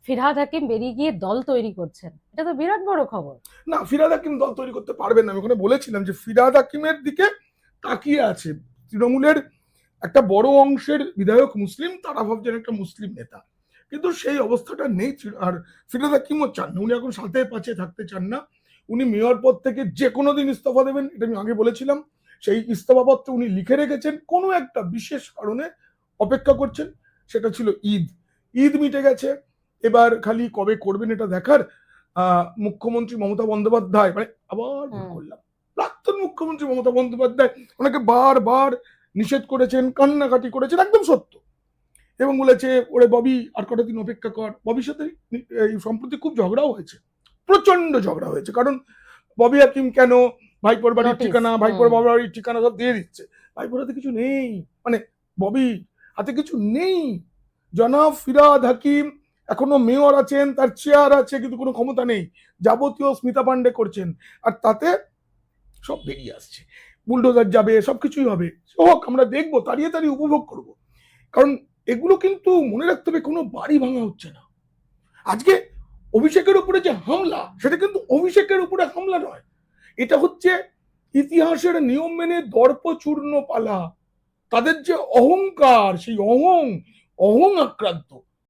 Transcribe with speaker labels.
Speaker 1: ফিরহাদ হাকিম বেরিয়ে গিয়ে দল তৈরি করছেন, এটা তো বিরাট বড় খবর।
Speaker 2: না, ফিরহাদ হাকিম দল তৈরি করতে পারবেন না। আমি ওখানে বলেছিলাম যে ফিরহাদ হাকিমের দিকে তাকিয়ে আছে তৃণমূলের একটা বড় অংশের বিধায়ক মুসলিম, তারা ভাবছেন একটা মুসলিম নেতা, কিন্তু সেই অবস্থাটা নেই। আর ফিরহাদ হাকিমও চান না, উনি এখন সাথে পাশে থাকতে চান না। উনি মেয়র পদ থেকে যে কোনো দিন ইস্তফা দেবেন, এটা আমি আগে বলেছিলাম। সেই ইস্তফাপত্র উনি লিখে রেখেছেন, কোনো একটা বিশেষ কারণে অপেক্ষা করছেন, সেটা ছিল ঈদ। ঈদ মিটে গেছে, এবার খালি কবে করবেন এটা দেখার। মুখ্যমন্ত্রী মমতা বন্দ্যোপাধ্যায়, মানে আবার ভুল করলাম, প্রাক্তন মুখ্যমন্ত্রী মমতা বন্দ্যোপাধ্যায় ওনাকে বারবার নিষেধ করেছেন, কান্নাকাটি করেছেন, একদম সত্য, এবং বলেছে ওরে ববি আর কটা দিন অপেক্ষা কর। ববির সাথে এই সম্প্রতি খুব ঝগড়াও হয়েছে, প্রচন্ড ঝগড়া হয়েছে, কারণ ববি হাকিম কেন ভাইপোর বাড়ির
Speaker 1: নোটিশ।
Speaker 2: ঠিকানা, ভাইপোর বাড়ির ঠিকানা সব দিয়ে দিচ্ছে। ভাইপোর হাতে কিছু নেই, মানে ববি হাতে কিছু নেই। জনাব ফিরহাদ হাকিম এখনো মেয়র আছেন, তার চেয়ার আছে, কিন্তু কোনো ক্ষমতা নেই, যাবতীয় স্মিতা পান্ডে করছেন। আর তাতে সব বেরিয়ে আসছে, বুলডোজার যাবে, সবকিছুই হবে, হোক, আমরা দেখবো, তাড়িয়ে তাড়িয়ে উপভোগ করব। কারণ এগুলো কিন্তু মনে রাখতে হবে, কোনো বাড়ি ভাঙা হচ্ছে না। আজকে অভিষেকের উপরে যে হামলা, সেটা কিন্তু অভিষেকের উপরে হামলা নয়, এটা হচ্ছে ইতিহাসের নিয়ম মেনে দর্পচূর্ণ পালা। তাদের যে অহংকার, সেই অহং আক্রান্ত।